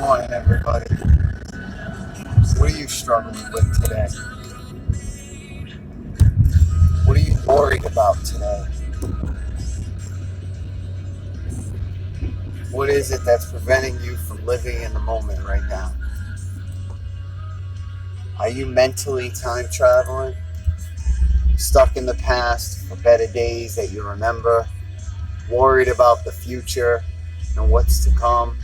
morning, everybody. What are you struggling with today? What are you worried about today? What is it that's preventing you from living in the moment right now? Are you mentally time traveling? Stuck in the past for better days that you remember? Worried about the future and what's to come?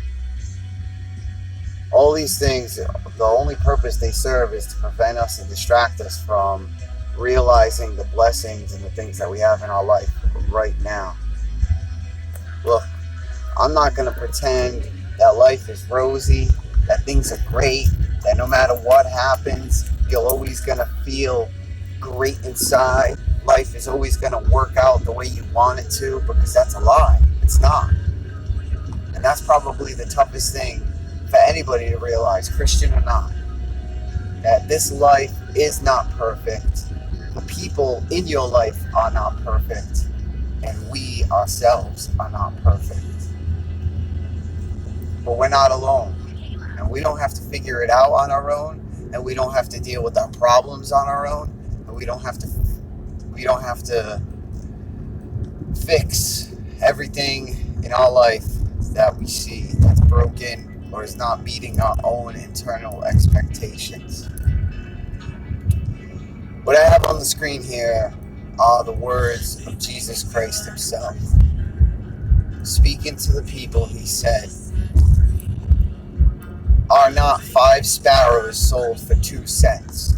All these things, the only purpose they serve is to prevent us and distract us from realizing the blessings and the things that we have in our life right now. Look, I'm not going to pretend that life is rosy, that things are great, that no matter what happens, you're always going to feel great inside. Life is always going to work out the way you want it to, because that's a lie. It's not. And that's probably the toughest thing for anybody to realize, Christian or not, that this life is not perfect. The people in your life are not perfect, and we ourselves are not perfect. But we're not alone, and we don't have to figure it out on our own, and we don't have to deal with our problems on our own, and we don't have to fix everything in our life that we see that's broken or is not meeting our own internal expectations. What I have on the screen here are the words of Jesus Christ himself. Speaking to the people, he said, "Are not 5 sparrows sold for 2 cents?"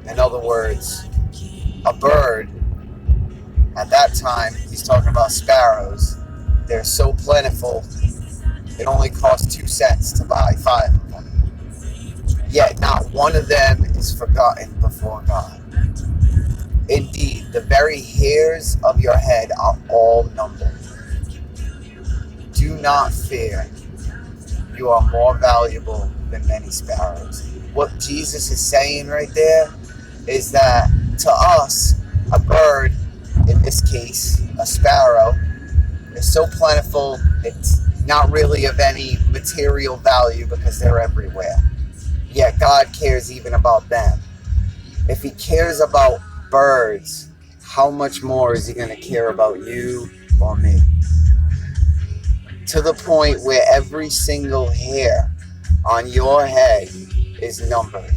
In other words, a bird, at that time, he's talking about sparrows, they're so plentiful, it only costs 2 cents to buy 5 of them. Yet not one of them is forgotten before God. Indeed, the very hairs of your head are all numbered. Do not fear. You are more valuable than many sparrows. What Jesus is saying right there is that to us, a bird, in this case, a sparrow, is so plentiful, it's not really of any material value because they're everywhere. Yet God cares even about them. If he cares about birds, how much more is he going to care about you or me? To the point where every single hair on your head is numbered.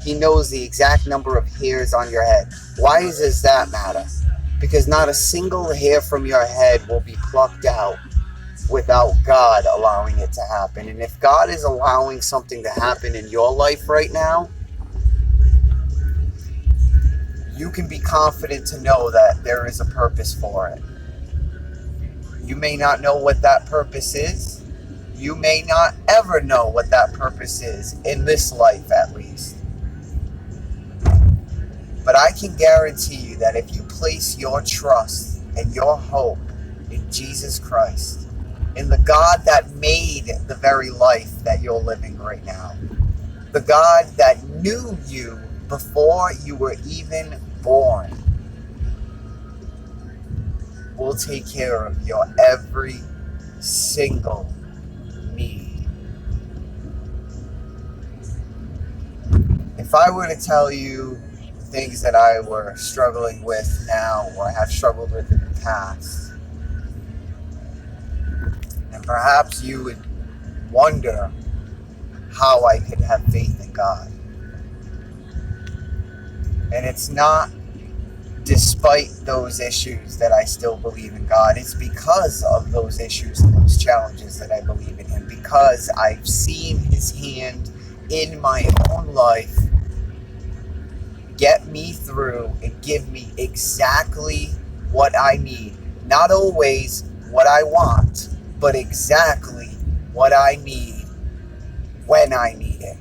He knows the exact number of hairs on your head. Why does that matter? Because not a single hair from your head will be plucked out without God allowing it to happen. And if God is allowing something to happen in your life right now, you can be confident to know that there is a purpose for it. You may not know what that purpose is. You may not ever know what that purpose is, in this life at least. But I can guarantee you that if you place your trust and your hope in Jesus Christ, in the God that made the very life that you're living right now, the God that knew you before you were even born, will take care of your every single need. If I were to tell you things that I were struggling with now, or have struggled with in the past, and perhaps you would wonder how I could have faith in God. And it's not despite those issues that I still believe in God. It's because of those issues and those challenges that I believe in him, because I've seen his hand in my own life get me through and give me exactly what I need. Not always what I want, but exactly what I need when I need it.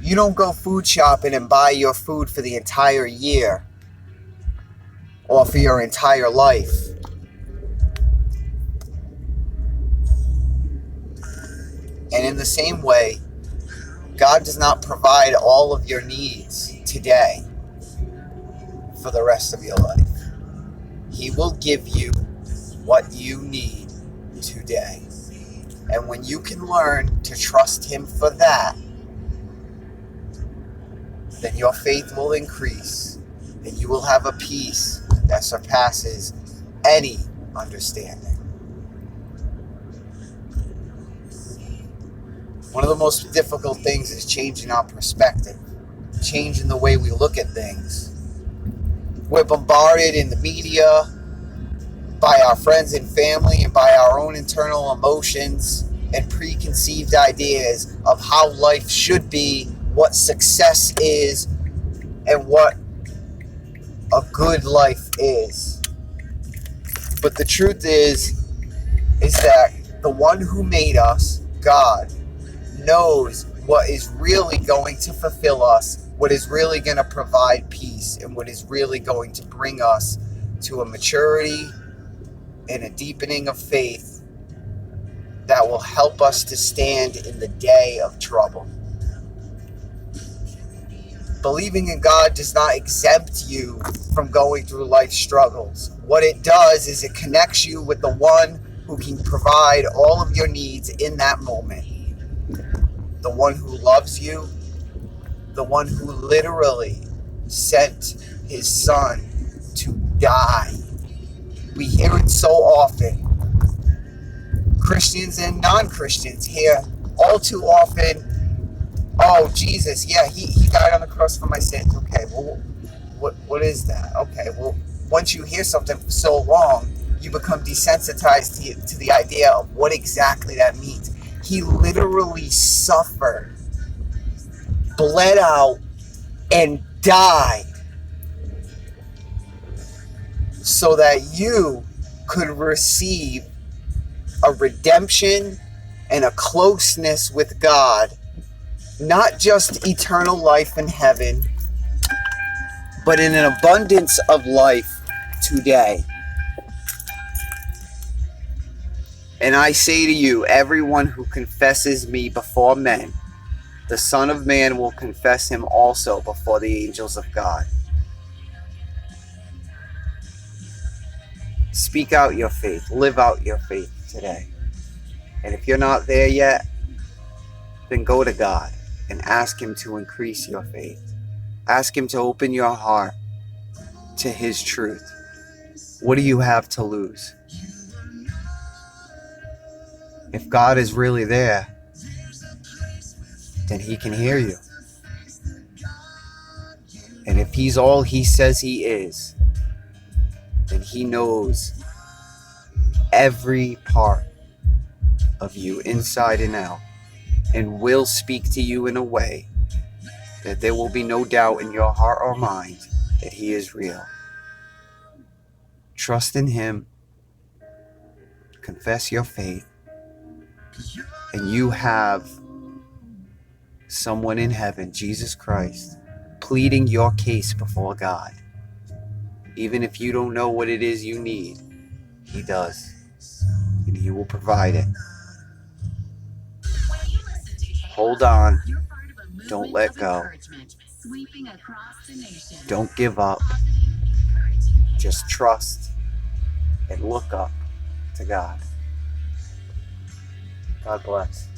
You don't go food shopping and buy your food for the entire year or for your entire life. And in the same way, God does not provide all of your needs today for the rest of your life. He will give you what you need today. And when you can learn to trust Him for that, then your faith will increase and you will have a peace that surpasses any understanding. One of the most difficult things is changing our perspective, changing the way we look at things. We're bombarded in the media by our friends and family and by our own internal emotions and preconceived ideas of how life should be, what success is, and what a good life is. But the truth is that the one who made us, God, knows what is really going to fulfill us, what is really going to provide peace, and what is really going to bring us to a maturity and a deepening of faith that will help us to stand in the day of trouble. Believing in God does not exempt you from going through life struggles. What it does is it connects you with the one who can provide all of your needs in that moment. The one who loves you, the one who literally sent His Son to die. We hear it so often. Christians and non-Christians hear all too often, oh, Jesus, yeah, he died on the cross for my sins. Okay, well, what is that? Okay, well, once you hear something for so long, you become desensitized to the idea of what exactly that means. He literally suffered, bled out, and died so that you could receive a redemption and a closeness with God, not just eternal life in heaven, but in an abundance of life today. And I say to you, everyone who confesses me before men, the Son of Man will confess him also before the angels of God. Speak out your faith. Live out your faith today. And if you're not there yet, then go to God and ask Him to increase your faith. Ask Him to open your heart to His truth. What do you have to lose? If God is really there, then He can hear you. And if He's all He says He is, then He knows every part of you inside and out, and will speak to you in a way that there will be no doubt in your heart or mind that He is real. Trust in Him, confess your faith, and you have someone in heaven, Jesus Christ, pleading your case before God. Even if you don't know what it is you need, He does, and He will provide it. Hold on. Don't let go. Don't give up. Just trust and look up to God. God bless.